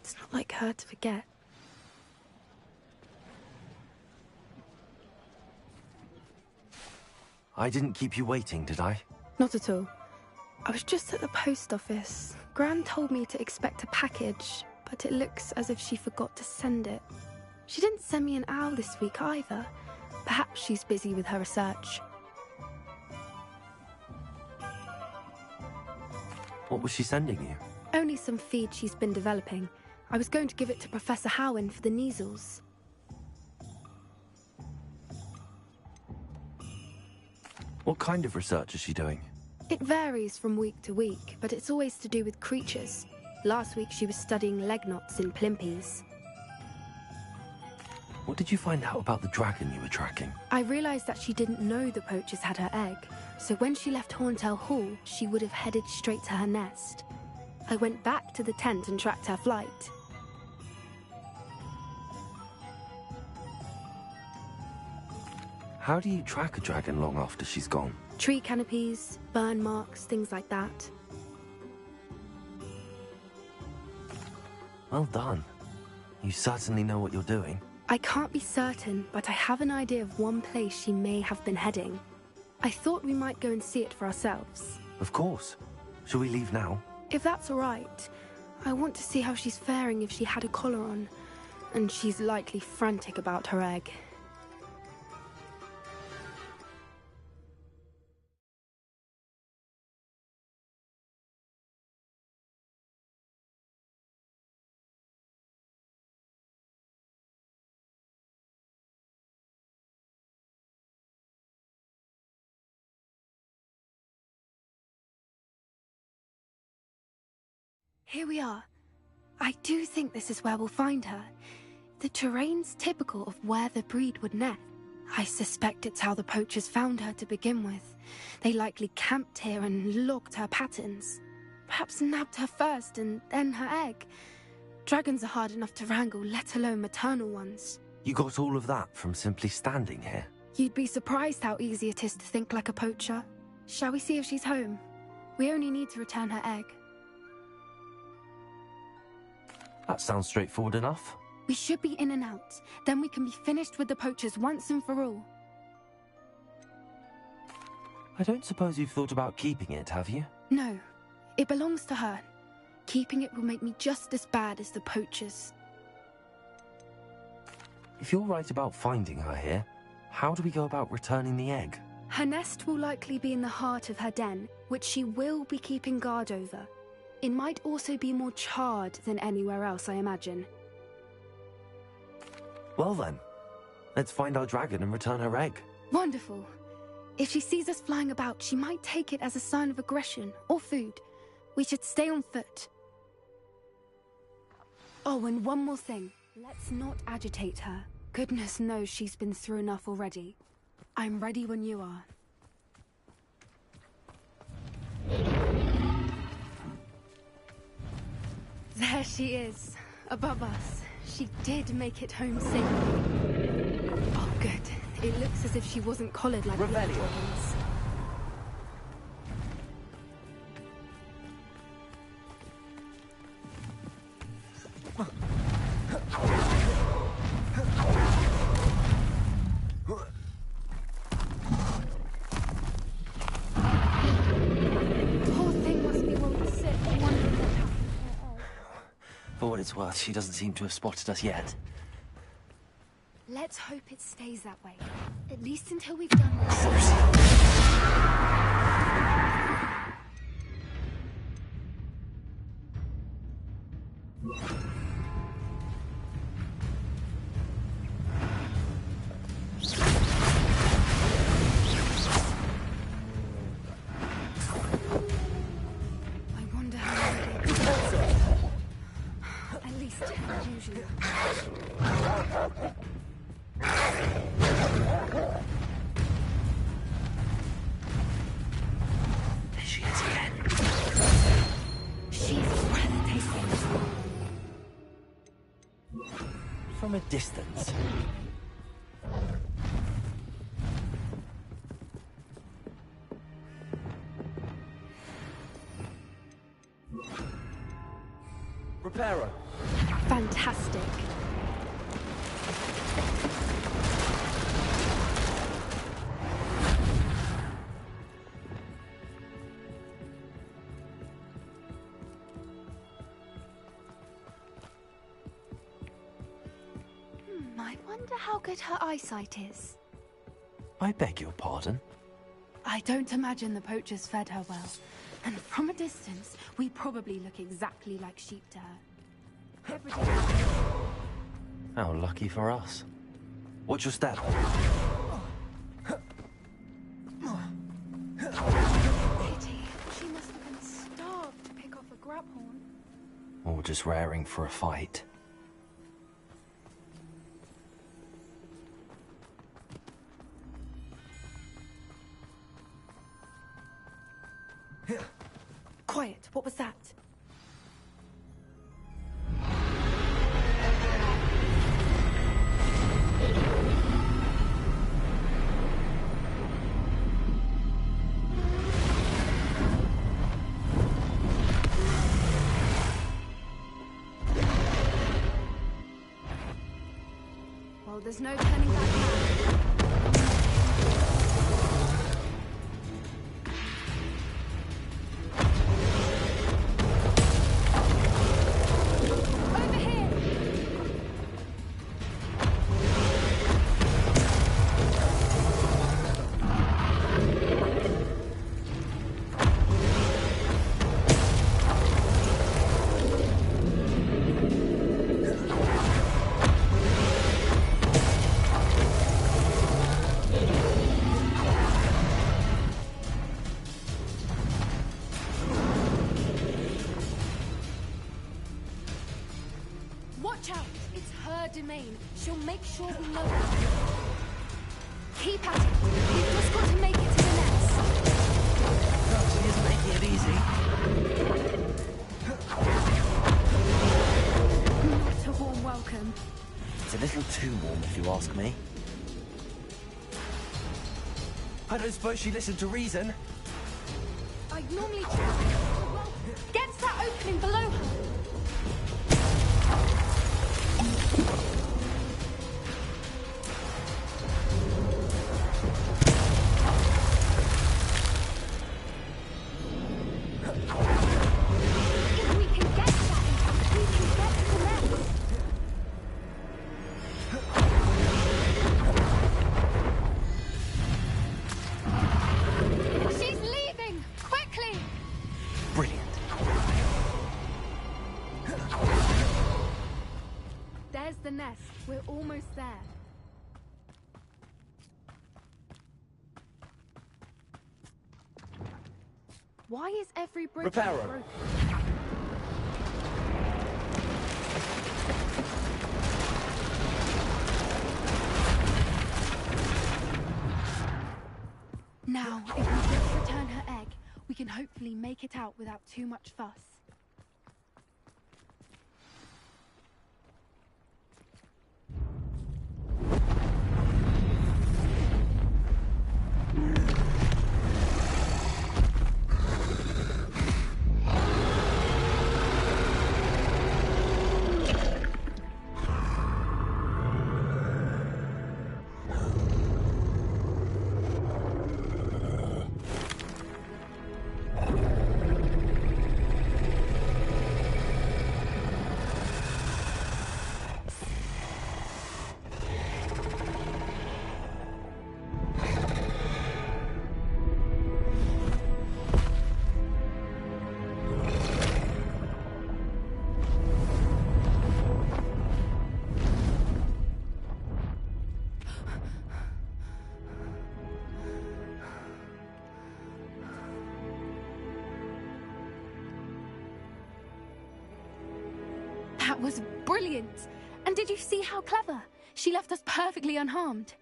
It's not like her to forget. I didn't keep you waiting, did I? Not at all. I was just at the post office. Gran told me to expect a package, but it looks as if she forgot to send it. She didn't send me an owl this week either. Perhaps she's busy with her research. What was she sending you? Only some feed she's been developing. I was going to give it to Professor Howen for the measles. What kind of research is she doing? It varies from week to week, but it's always to do with creatures. Last week she was studying leg knots in plimpies. What did you find out about the dragon you were tracking? I realised that she didn't know the poachers had her egg, so when she left Horntail Hall, she would have headed straight to her nest. I went back to the tent and tracked her flight. How do you track a dragon long after she's gone? Tree canopies, burn marks, things like that. Well done. You certainly know what you're doing. I can't be certain, but I have an idea of one place she may have been heading. I thought we might go and see it for ourselves. Of course. Shall we leave now? If that's all right. I want to see how she's faring if she had a collar on. And she's likely frantic about her egg. Here we are. I do think this is where we'll find her. The terrain's typical of where the breed would nest. I suspect it's how the poachers found her to begin with. They likely camped here and logged her patterns. Perhaps nabbed her first and then her egg. Dragons are hard enough to wrangle, let alone maternal ones. You got all of that from simply standing here? You'd be surprised how easy it is to think like a poacher. Shall we see if she's home? We only need to return her egg. That sounds straightforward enough. We should be in and out. Then we can be finished with the poachers once and for all. I don't suppose you've thought about keeping it, have you? No. It belongs to her. Keeping it will make me just as bad as the poachers. If you're right about finding her here, how do we go about returning the egg? Her nest will likely be in the heart of her den, which she will be keeping guard over. It might also be more charred than anywhere else, I imagine. Well then, let's find our dragon and return her egg. Wonderful. If she sees us flying about, she might take it as a sign of aggression or food. We should stay on foot. Oh, and one more thing. Let's not agitate her. Goodness knows she's been through enough already. I'm ready when you are. There she is, above us. She did make it home safely. Oh, good. It looks as if she wasn't collared like the other dragons. For what it's worth, she doesn't seem to have spotted us yet. Let's hope it stays that way. At least until we've done this. I wonder how it is. At least usually. There she is again. She's breathtaking. From a distance. Reparo. wonder how good her eyesight is. I beg your pardon? I don't imagine the poachers fed her well. And from a distance, we probably look exactly like sheep to her. Every day... How lucky for us. Watch your step. Pity. She must have been starved to pick off a grab horn. Or just raring for a fight. Quiet, what was that? Well, there's no turning back now. Watch out! It's her domain. She'll make sure we know it. Keep at it. We've just got to make it to the nest. She isn't making it easy. Not a warm welcome. It's a little too warm, if you ask me. I don't suppose she listened to reason. I'd normally try. Well, get to that opening below her. The nest. We're almost there. Why is every bridge broken? Now, if we just return her egg, we can hopefully make it out without too much fuss. That was brilliant! And did you see how clever? She left us perfectly unharmed.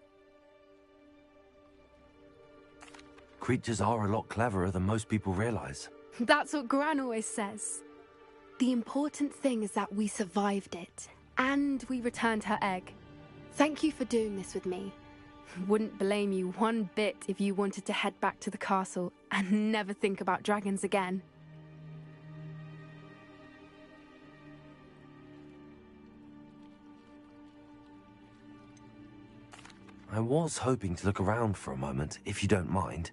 Creatures are a lot cleverer than most people realize. That's what Gran always says. The important thing is that we survived it, and we returned her egg. Thank you for doing this with me. Wouldn't blame you one bit if you wanted to head back to the castle and never think about dragons again. I was hoping to look around for a moment, if you don't mind.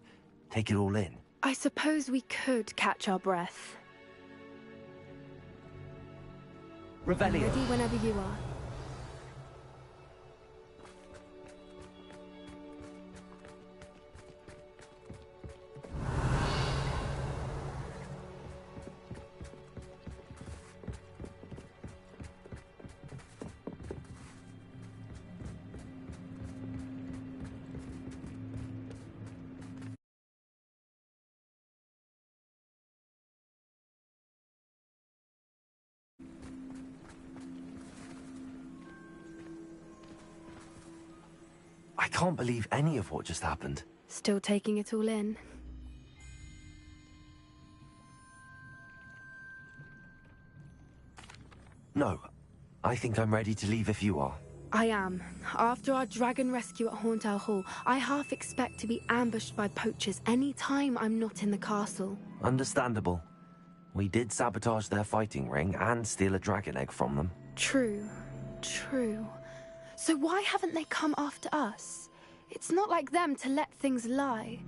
Take it all in. I suppose we could catch our breath. Revelio. Ready whenever you are. I can't believe any of what just happened. Still taking it all in. No, I think I'm ready to leave if you are. I am. After our dragon rescue at Hauntel Hall, I half expect to be ambushed by poachers any time I'm not in the castle. Understandable. We did sabotage their fighting ring and steal a dragon egg from them. True. True. So why haven't they come after us? It's not like them to let things lie.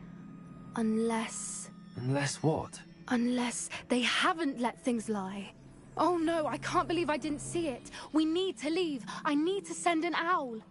Unless... Unless what? Unless they haven't let things lie. Oh no, I can't believe I didn't see it. We need to leave. I need to send an owl.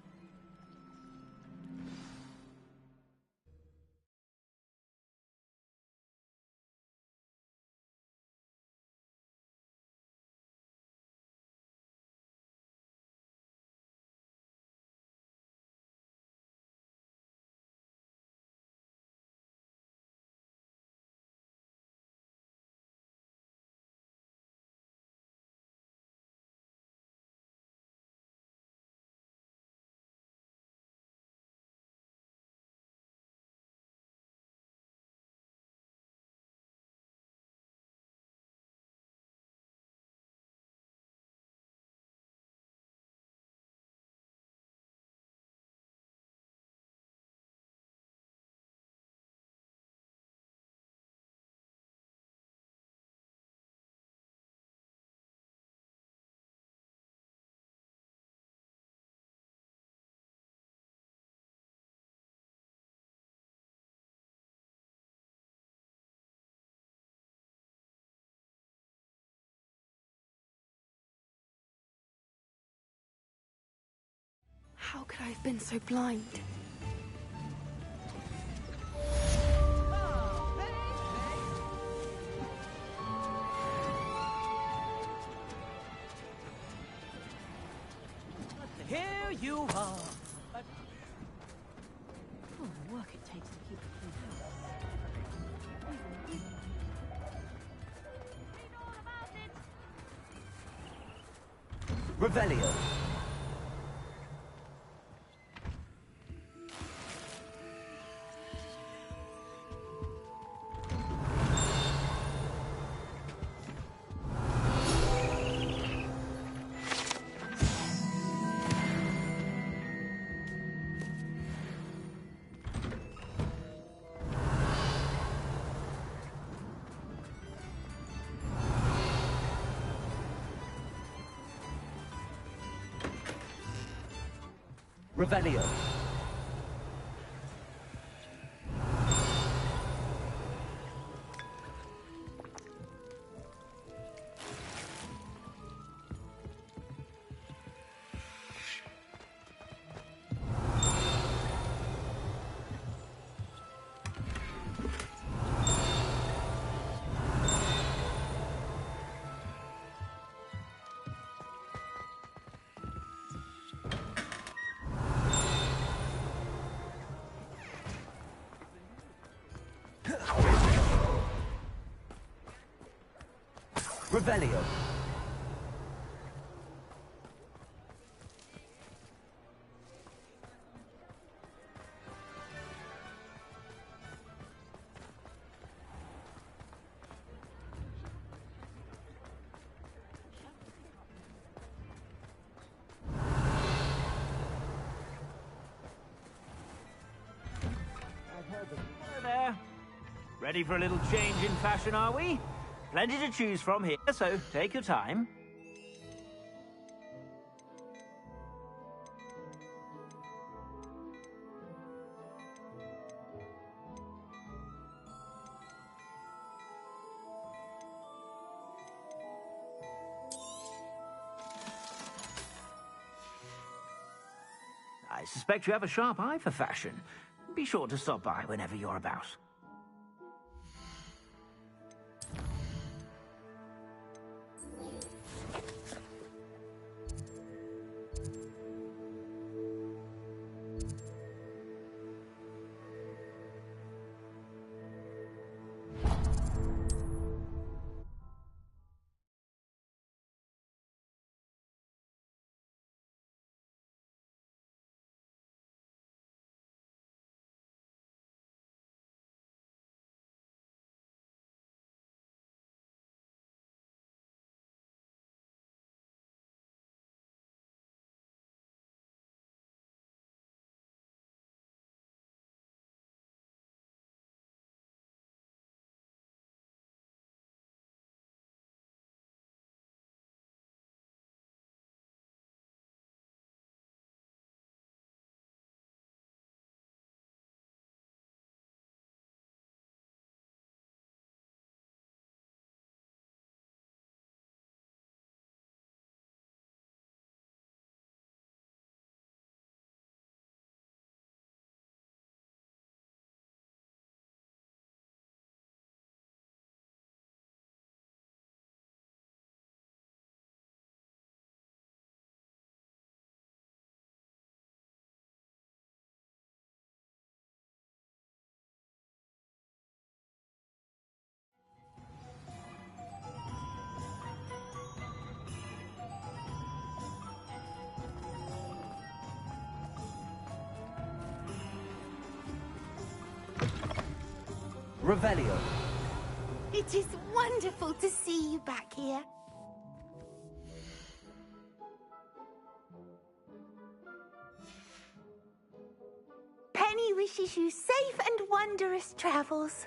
How could I have been so blind? Here you are. Oh, the work it takes to keep it clean. Revelio. Revelio. Revelio. Hello there. Ready for a little change in fashion, are we? Plenty to choose from here, so take your time. I suspect you have a sharp eye for fashion. Be sure to stop by whenever you're about. Revelio. It is wonderful to see you back here. Penny wishes you safe and wondrous travels.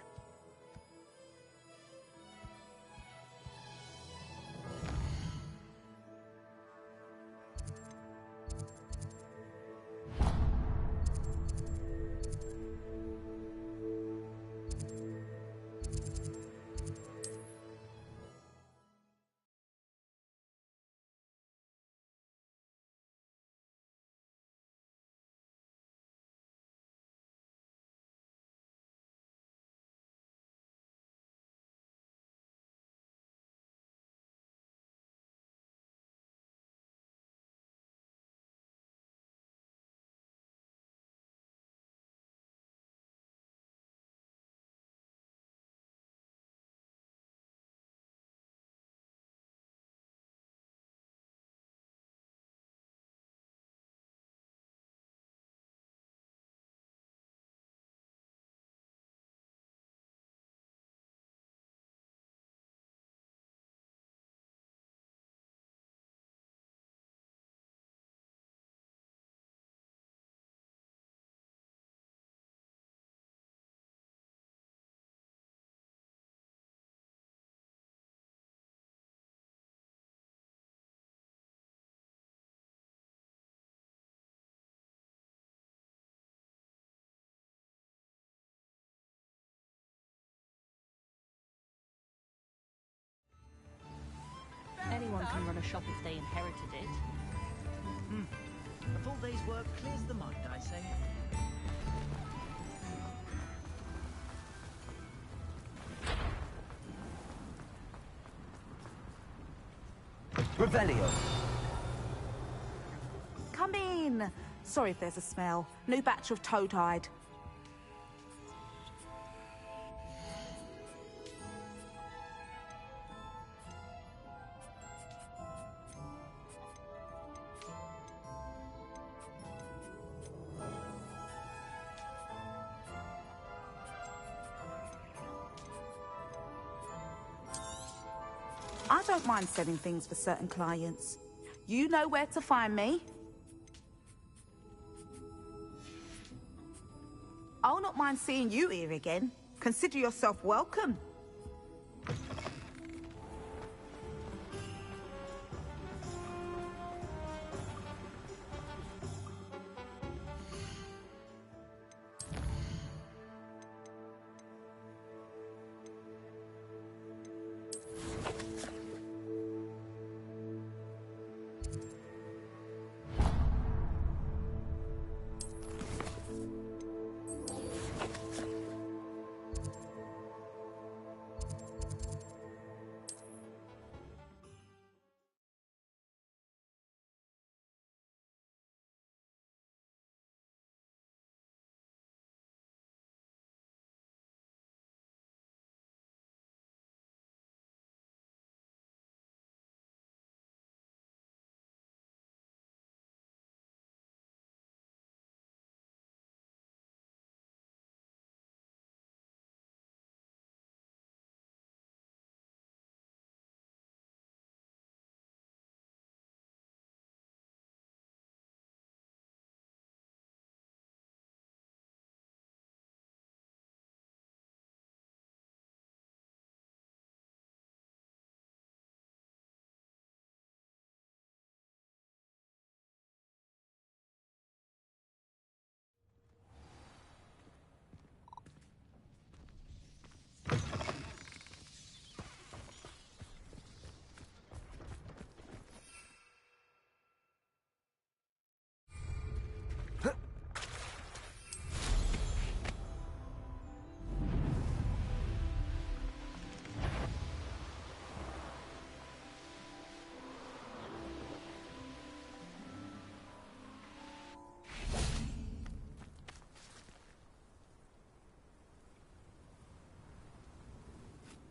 Anyone can run a shop if they inherited it. A full day's work clears the mind, I say. Revelio. Come in. Sorry if there's a smell. New batch of toad-hide. I don't mind selling things for certain clients. You know where to find me. I'll not mind seeing you here again. Consider yourself welcome.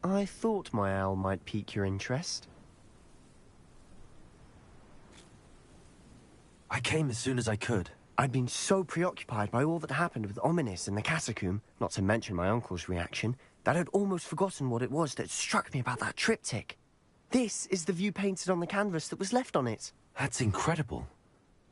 I thought my owl might pique your interest. I came as soon as I could. I'd been so preoccupied by all that happened with Ominis and the catacomb, not to mention my uncle's reaction, that I'd almost forgotten what it was that struck me about that triptych. This is the view painted on the canvas that was left on it. That's incredible.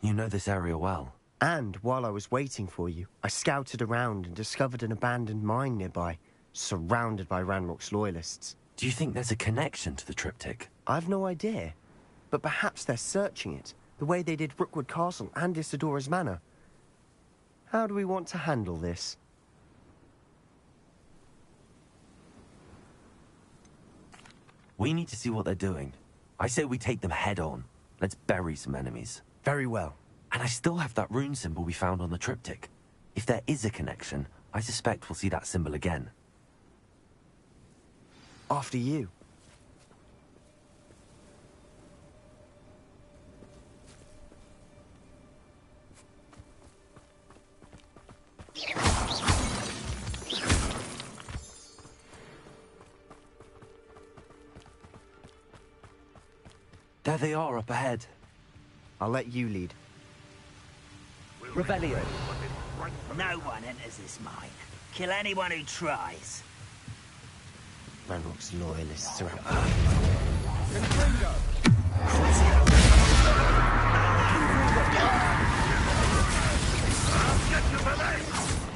You know this area well. And while I was waiting for you, I scouted around and discovered an abandoned mine nearby, surrounded by Ranrock's loyalists. Do you think there's a connection to the triptych? I've no idea, but perhaps they're searching it, the way they did Rookwood Castle and Isidora's Manor. How do we want to handle this? We need to see what they're doing. I say we take them head on. Let's bury some enemies. Very well. And I still have that rune symbol we found on the triptych. If there is a connection, I suspect we'll see that symbol again. After you. There they are up ahead. I'll let you lead. Revelio. No one enters this mine. Kill anyone who tries. Ranrock's loyalists are out.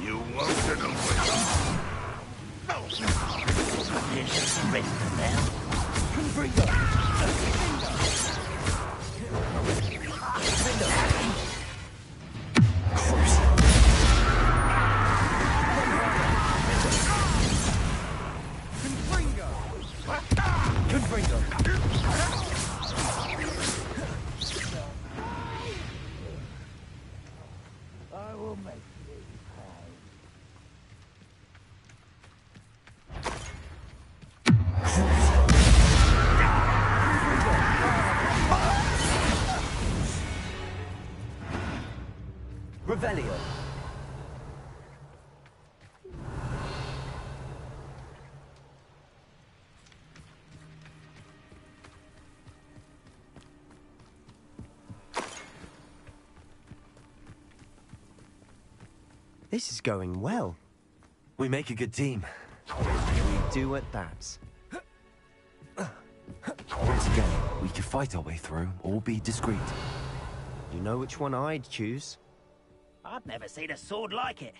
You won't get away. You just surrender now. I will make you pay. Revelio. This is going well. We make a good team. We do at that. Once again, we could fight our way through or be discreet. You know which one I'd choose? I've never seen a sword like it.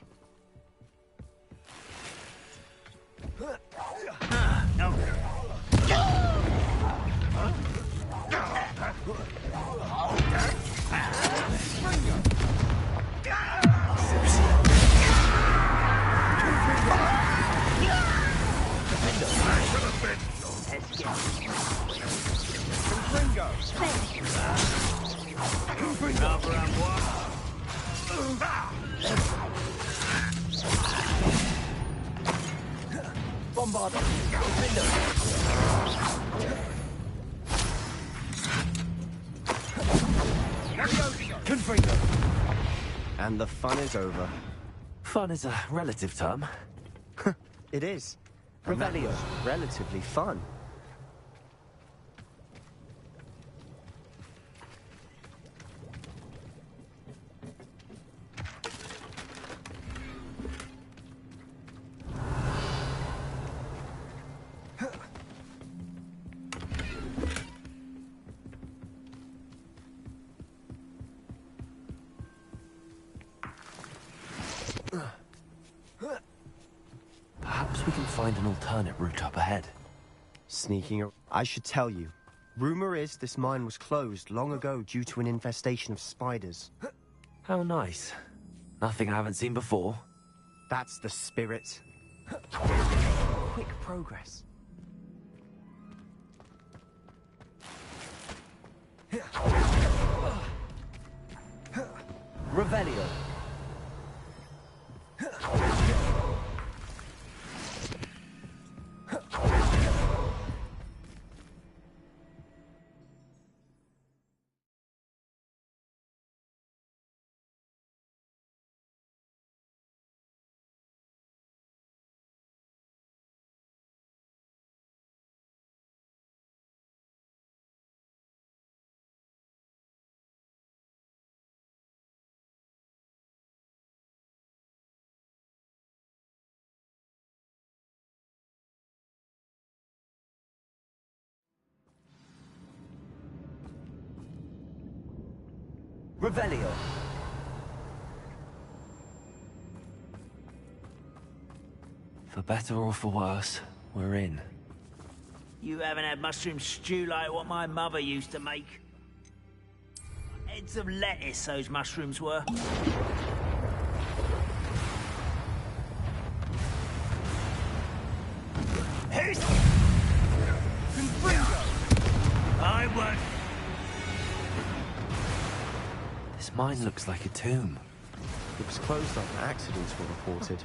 And the fun is over. Fun is a relative term. It is. And that was relatively fun. Perhaps we can find an alternate route up ahead. Sneaking. I should tell you. Rumor is this mine was closed long ago due to an infestation of spiders. How nice. Nothing I haven't seen before. That's the spirit. Quick progress. Revelio. Revelio. For better or for worse, we're in. You haven't had mushroom stew like what my mother used to make. Heads of lettuce, those mushrooms were. Who's... I won't. This mine looks like a tomb. It was closed after accidents were reported.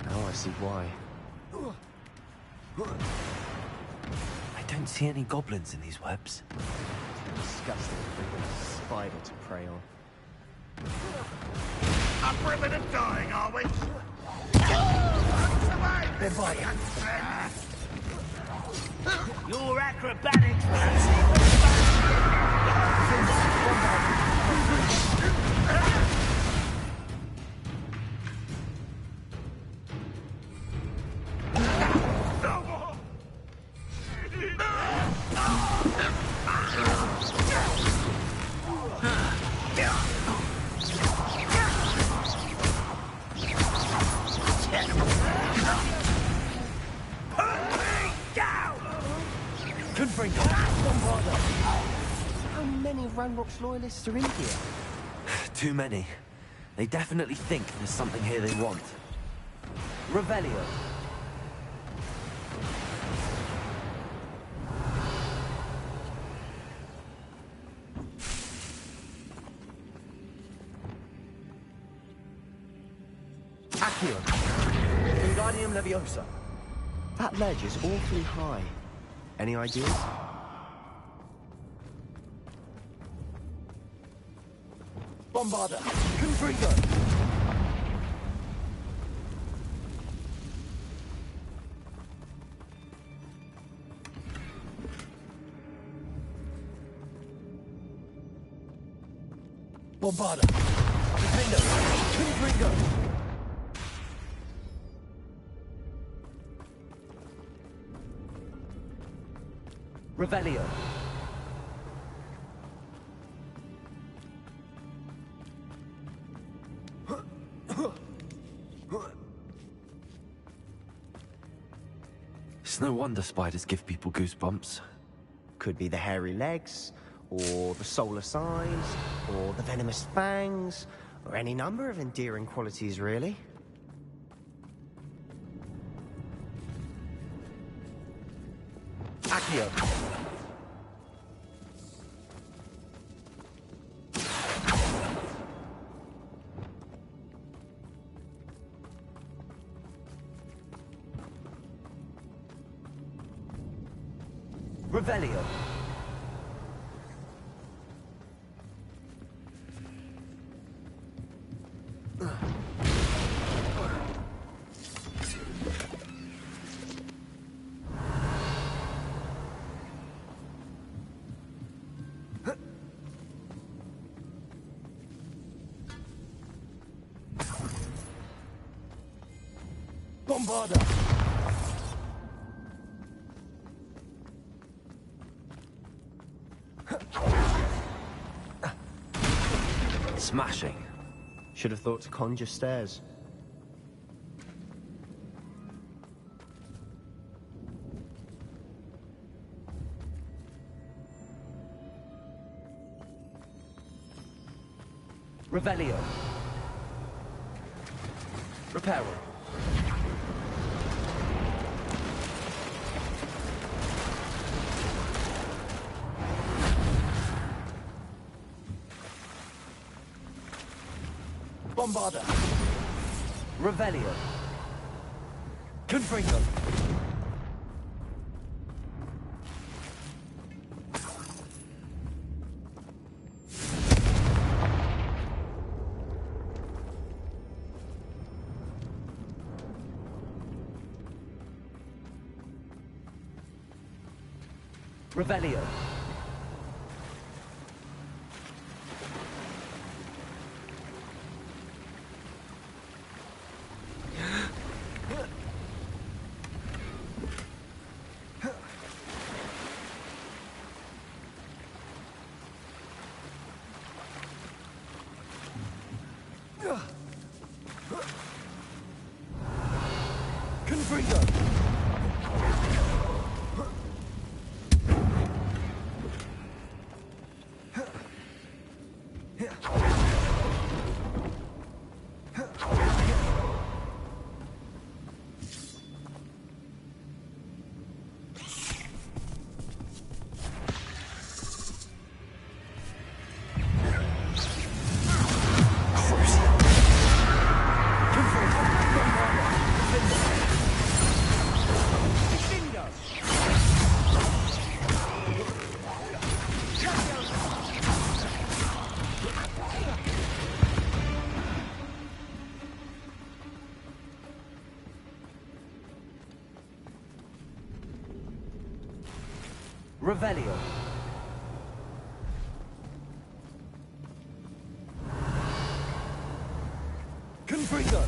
Now I see why. I don't see any goblins in these webs. Disgusting spider to prey on. Up a minute dying, are we? Your acrobatics. How many Ranrock's loyalists are in here? Too many. They definitely think there's something here they want. Revelio. Accio. Wingardium Leviosa. That ledge is awfully high. Any ideas? Bombarda. Confringo. Bombarda. Defendo. Confringo. Revelio. It's no wonder spiders give people goosebumps. Could be the hairy legs, or the solar signs, or the venomous fangs, or any number of endearing qualities, really. Accio. Revelio. Bombarda. Smashing. Should have thought to conjure stairs. Revelio. Reparo. Bombarda. Revelio. Confringo. Revelio. Confringo! Revelio. Confringo!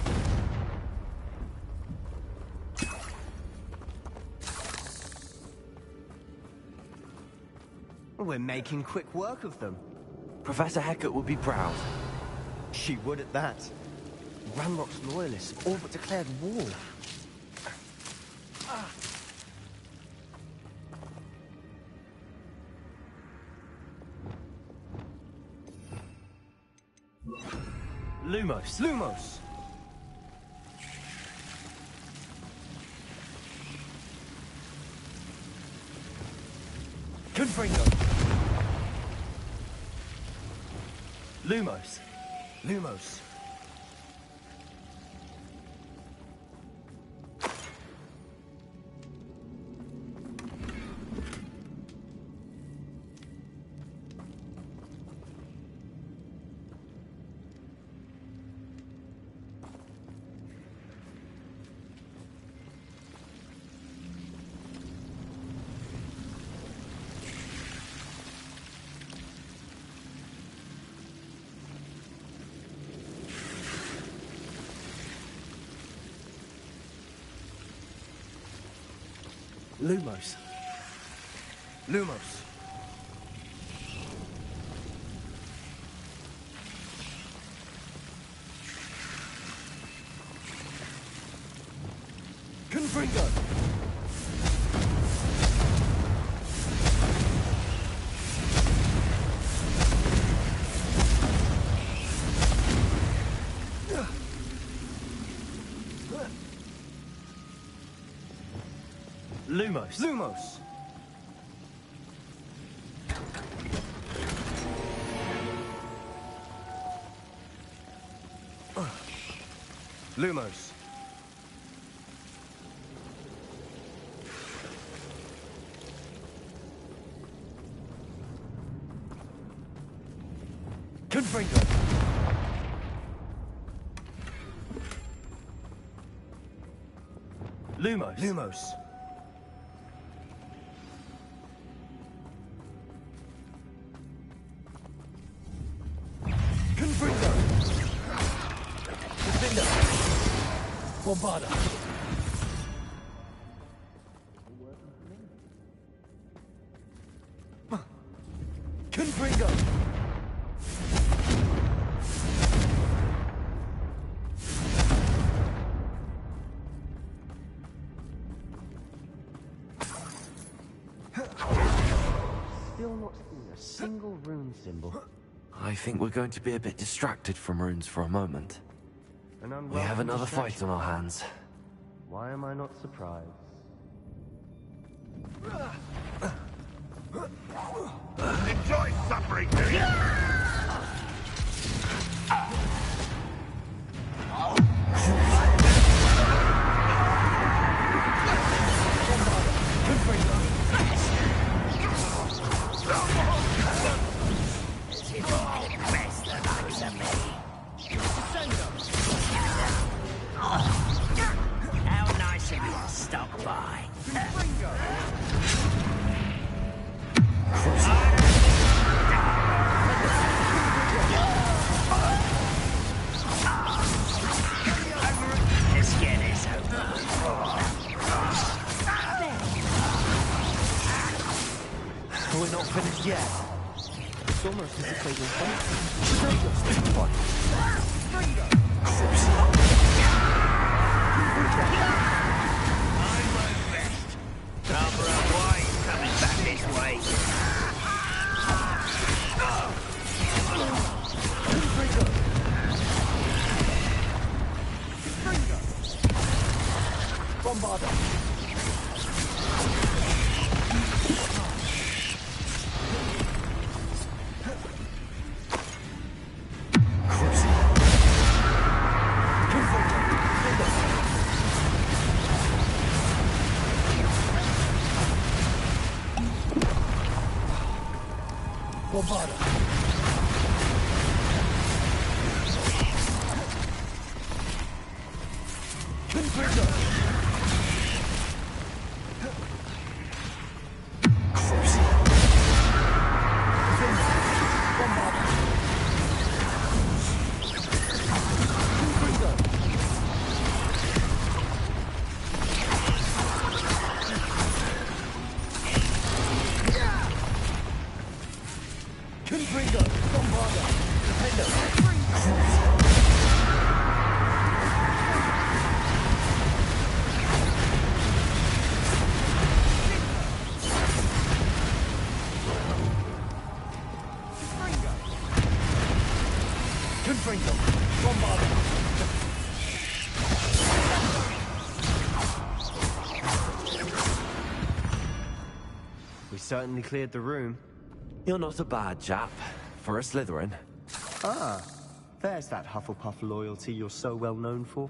We're making quick work of them. Professor Hecat would be proud. She would at that. Ranrock's loyalists all but declared war. Lumos. Lumos! Confringo. Lumos. Lumos. Lumos. Lumos. Confringo. Lumos. Lumos. Lumos. Confringo. Lumos. Lumos. Confringo. Defender. Bombarda. Confringo. Still not seen a single rune symbol. I think we're going to be a bit distracted from runes for a moment. We have another fight on our hands. Why am I not surprised? Enjoy suffering, do you? How nice of you to stop by. Let's get this over. We're not finished yet. It's almost as if they were waiting. We certainly cleared the room. You're not a bad chap for a Slytherin. Ah, there's that Hufflepuff loyalty you're so well known for.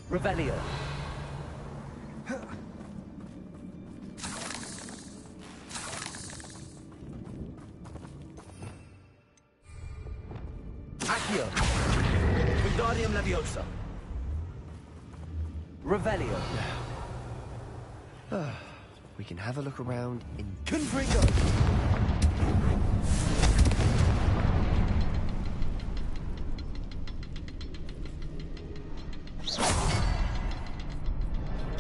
Revelio. Accio. Wingardium Leviosa. Revelio. We can have a look around in... Confringo.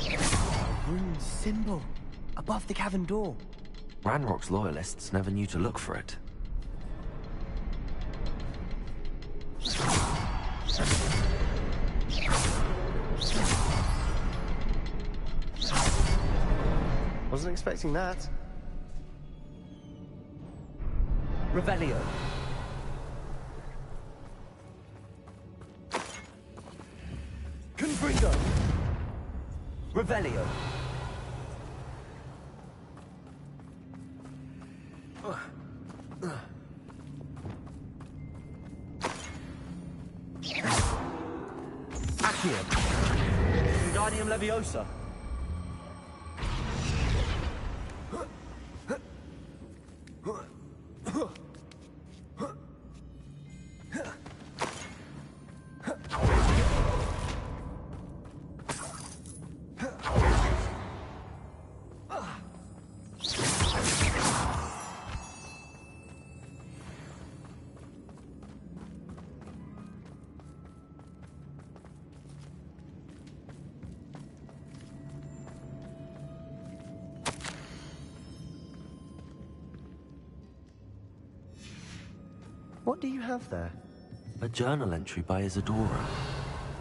A rune symbol above the cavern door. Ranrock's loyalists never knew to look for it. Wasn't expecting that. Revelio. Confringo. Revelio. Accio. Wingardium Leviosa. What do you have there? A journal entry by Isadora.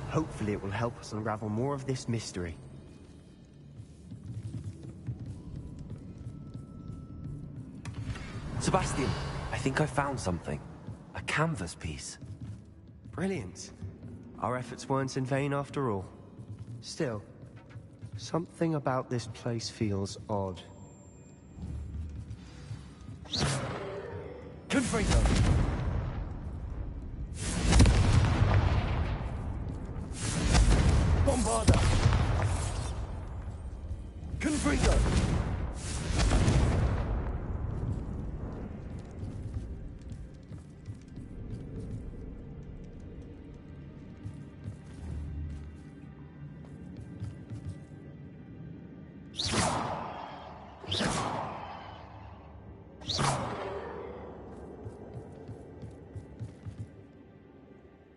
Hopefully it will help us unravel more of this mystery. Sebastian, I think I found something. A canvas piece. Brilliant. Our efforts weren't in vain after all. Still, something about this place feels odd. Confringo. Bombarda. Confringo.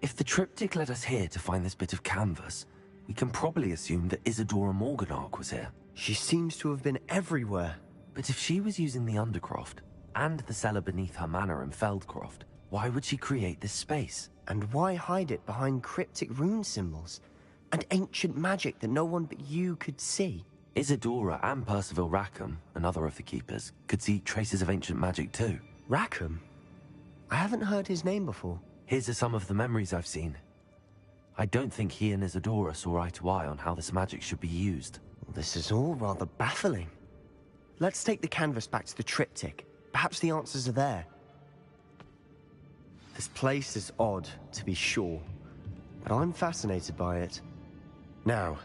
If the triptych led us here to find this bit of canvas, we can probably assume that Isadora Morganach was here. She seems to have been everywhere. But if she was using the Undercroft, and the cellar beneath her manor in Feldcroft, why would she create this space? And why hide it behind cryptic rune symbols? And ancient magic that no one but you could see? Isadora and Percival Rackham, another of the Keepers, could see traces of ancient magic too. Rackham? I haven't heard his name before. Here's some of the memories I've seen. I don't think he and Isadora saw eye to eye on how this magic should be used. This is all rather baffling. Let's take the canvas back to the triptych. Perhaps the answers are there. This place is odd, to be sure, but I'm fascinated by it. Now,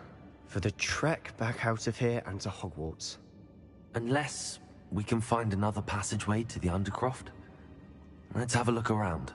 for the trek back out of here and to Hogwarts. Unless we can find another passageway to the Undercroft. Let's have a look around.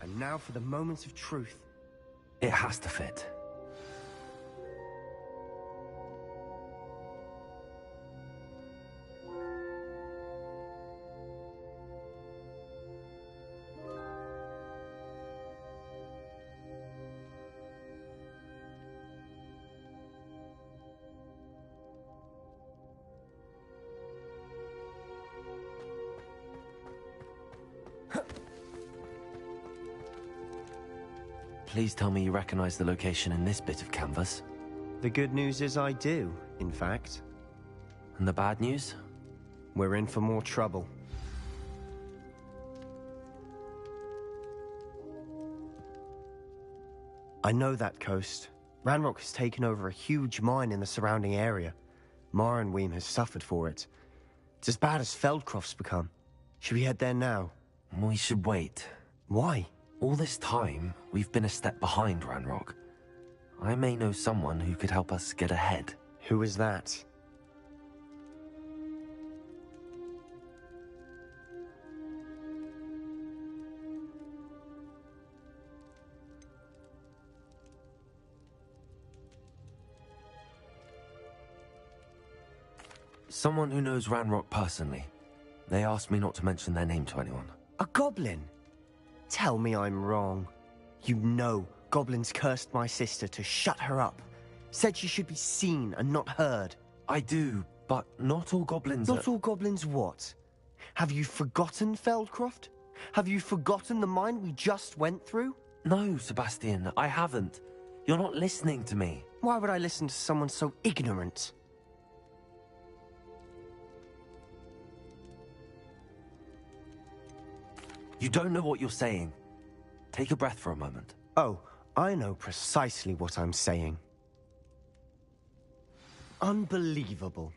And now for the moment of truth. It has to fit. Please tell me you recognize the location in this bit of canvas. The good news is I do, in fact. And the bad news? We're in for more trouble. I know that coast. Ranrock has taken over a huge mine in the surrounding area. Marrenweem has suffered for it. It's as bad as Feldcroft's become. Should we head there now? We should wait. Why? All this time, we've been a step behind Ranrock. I may know someone who could help us get ahead. Who is that? Someone who knows Ranrock personally. They asked me not to mention their name to anyone. A goblin? Tell me I'm wrong. You know goblins cursed my sister to shut her up. Said she should be seen and not heard. I do, but not all goblins Not all goblins what? Have you forgotten Feldcroft? Have you forgotten the mine we just went through? No, Sebastian, I haven't. You're not listening to me. Why would I listen to someone so ignorant? You don't know what you're saying. Take a breath for a moment. Oh, I know precisely what I'm saying. Unbelievable.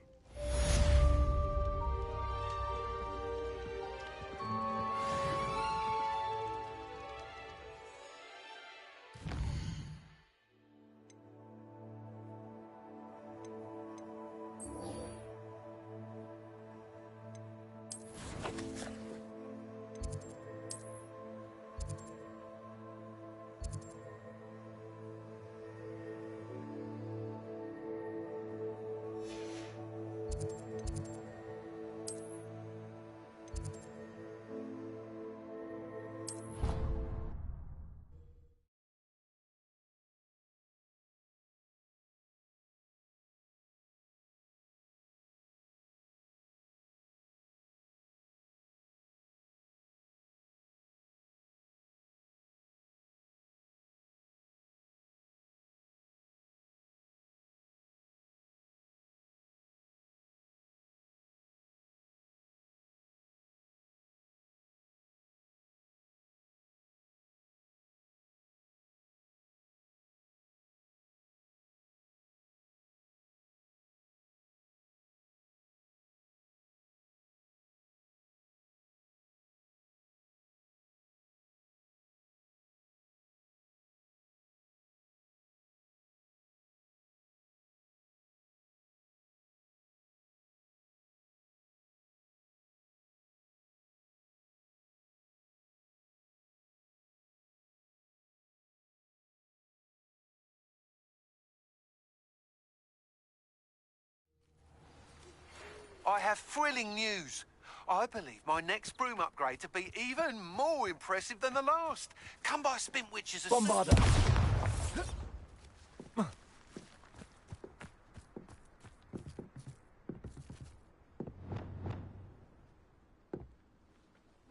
I have thrilling news. I believe my next broom upgrade to be even more impressive than the last. Come by Spintwitches as Bombarder!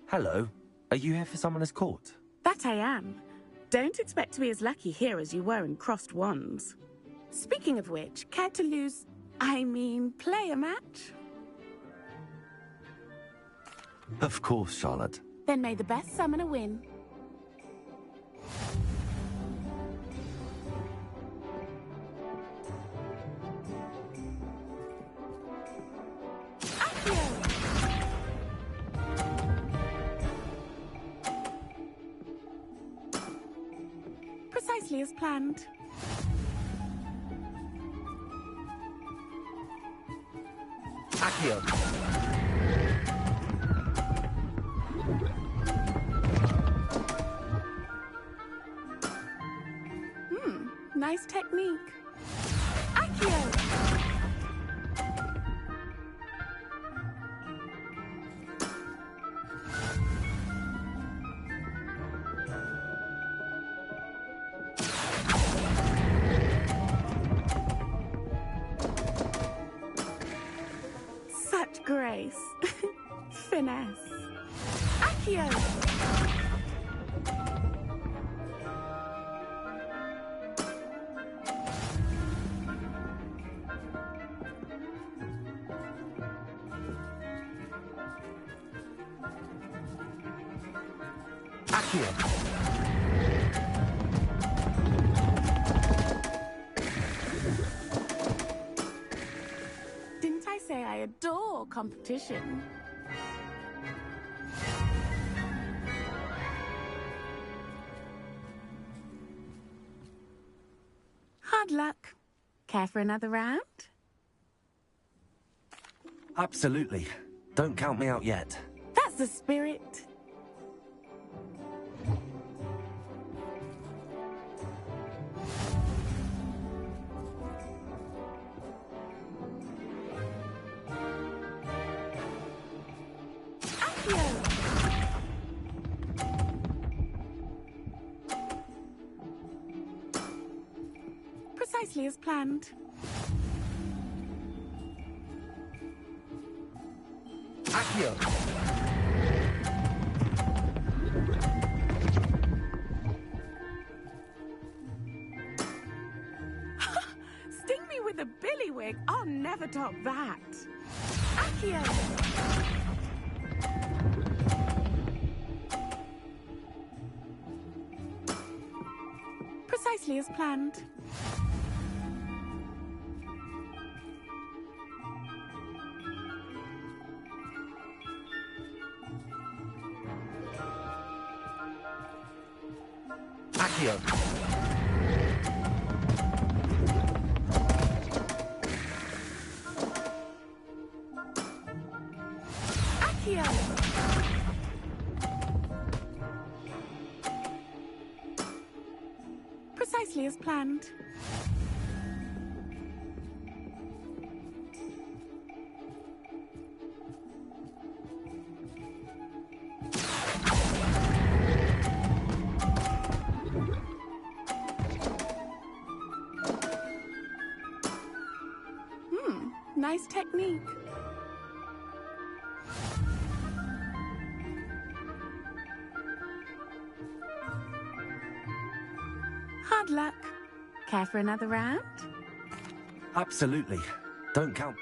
Hello. Are you here for someone as court? That I am. Don't expect to be as lucky here as you were in Crossed Wands. Speaking of which, care to play a match? Of course, Charlotte. Then may the best summoner win. Precisely as planned. Accio. Nice technique. Accio. Such grace. Finesse. Accio. Didn't I say I adore competition? Hard luck. Care for another round? Absolutely. Don't count me out yet. That's the spirit. Precisely as planned. Accio. Sting me with a billywig. I'll never top that. Accio. Precisely as planned. Accio. Accio. Precisely as planned. Nice technique. Hard luck. Care for another round? Absolutely. Don't count.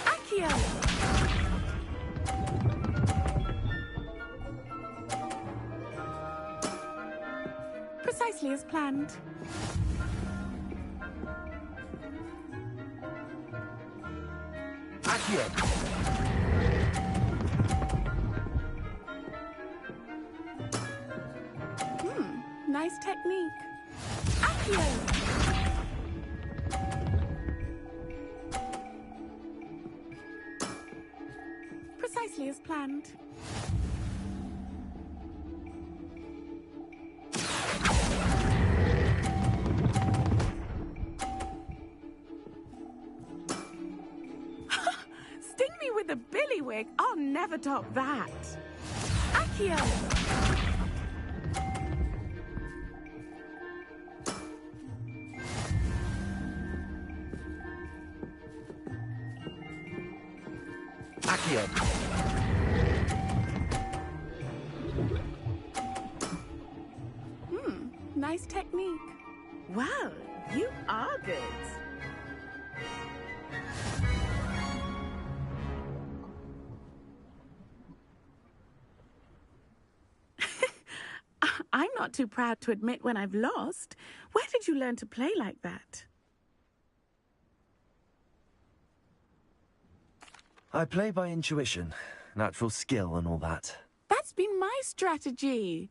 Accio. Precisely as planned. Accio. Nice technique. Accio. Precisely as planned. periwig. I'll never top that. Accio! Accio! Nice technique. Well, you are good. I'm not too proud to admit when I've lost. Where did you learn to play like that? I play by intuition, natural skill and all that. That's been my strategy.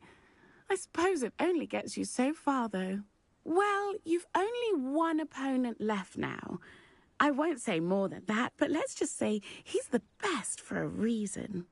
I suppose it only gets you so far, though. Well, you've only one opponent left now. I won't say more than that, but let's just say he's the best for a reason.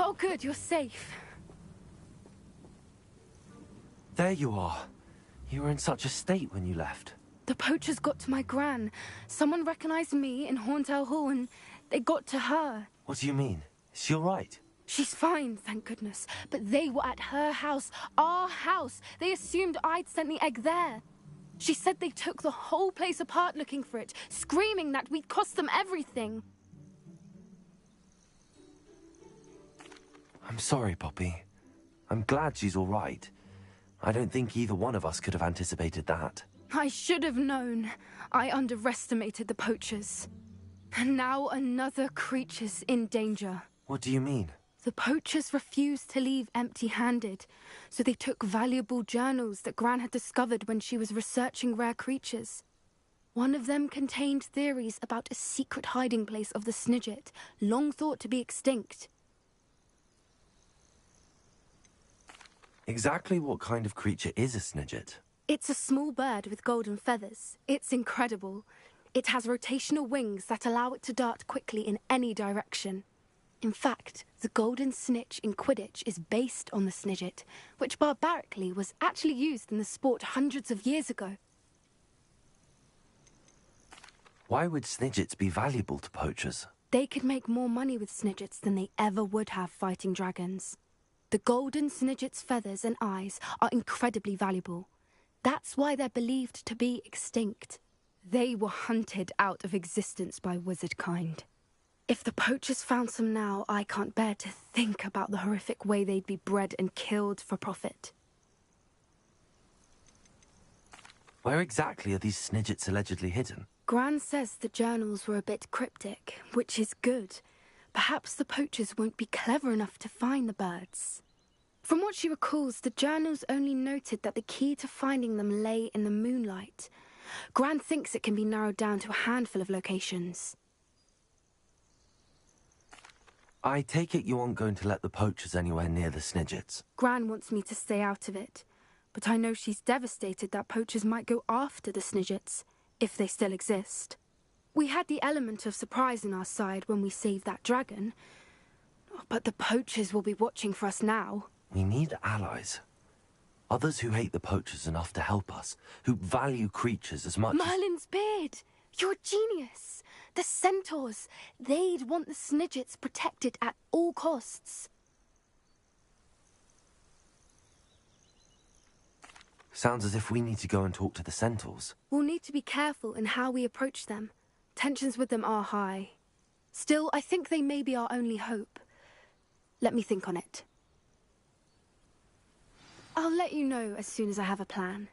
Oh, good, you're safe. There you are. You were in such a state when you left. The poachers got to my gran. Someone recognized me in Horntail Hall and they got to her. What do you mean? Is she all right? She's fine, thank goodness. But they were at her house, our house. They assumed I'd sent the egg there. She said they took the whole place apart looking for it, screaming that we'd cost them everything. I'm sorry, Poppy. I'm glad she's all right. I don't think either one of us could have anticipated that. I should have known. I underestimated the poachers. And now another creature's in danger. What do you mean? The poachers refused to leave empty-handed, so they took valuable journals that Gran had discovered when she was researching rare creatures. One of them contained theories about a secret hiding place of the Snidget, long thought to be extinct. Exactly what kind of creature is a Snidget? It's a small bird with golden feathers. It's incredible. It has rotational wings that allow it to dart quickly in any direction. In fact, the golden snitch in Quidditch is based on the Snidget, which barbarically was actually used in the sport hundreds of years ago. Why would Snidgets be valuable to poachers? They could make more money with Snidgets than they ever would have fighting dragons. The golden Snidget's feathers and eyes are incredibly valuable. That's why they're believed to be extinct. They were hunted out of existence by wizard kind. If the poachers found some now, I can't bear to think about the horrific way they'd be bred and killed for profit. Where exactly are these Snidgets allegedly hidden? Gran says the journals were a bit cryptic, which is good. Perhaps the poachers won't be clever enough to find the birds. From what she recalls, the journals only noted that the key to finding them lay in the moonlight. Gran thinks it can be narrowed down to a handful of locations. I take it you aren't going to let the poachers anywhere near the Snidgets. Gran wants me to stay out of it. but I know she's devastated that poachers might go after the Snidgets, if they still exist. We had the element of surprise on our side when we saved that dragon, but the poachers will be watching for us now. We need allies. Others who hate the poachers enough to help us, who value creatures as much Merlin's beard! You're a genius! The centaurs! They'd want the Snidgets protected at all costs. Sounds as if we need to go and talk to the centaurs. We'll need to be careful in how we approach them. Tensions with them are high. Still, I think they may be our only hope. Let me think on it. I'll let you know as soon as I have a plan.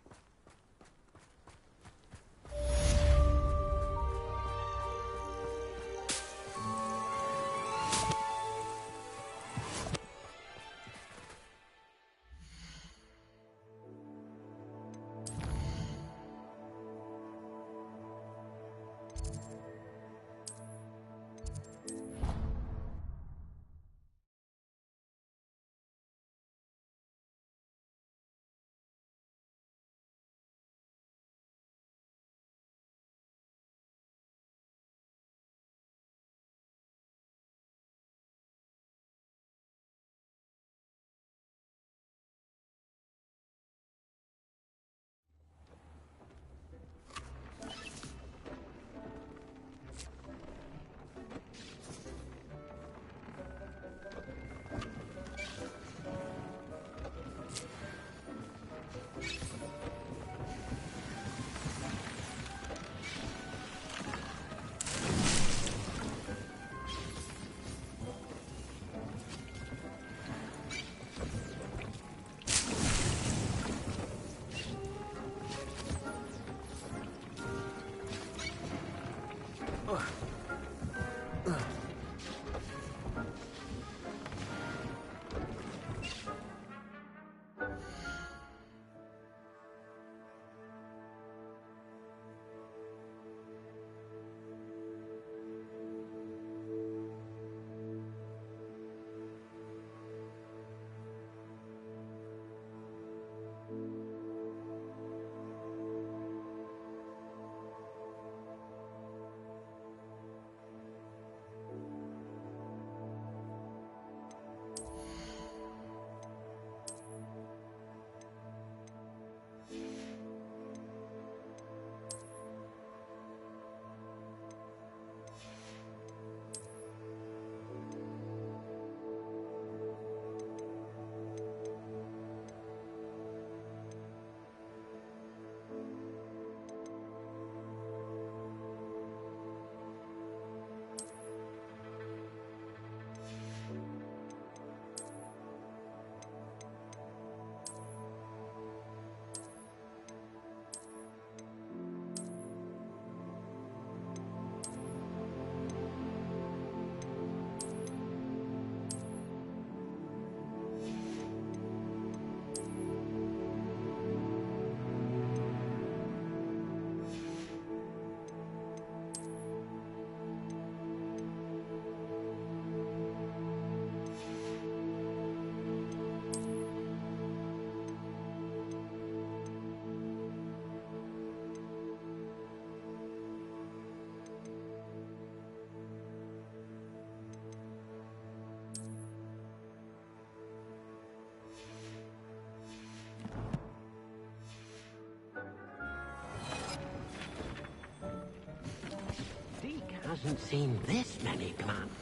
Hasn't seen this many plants.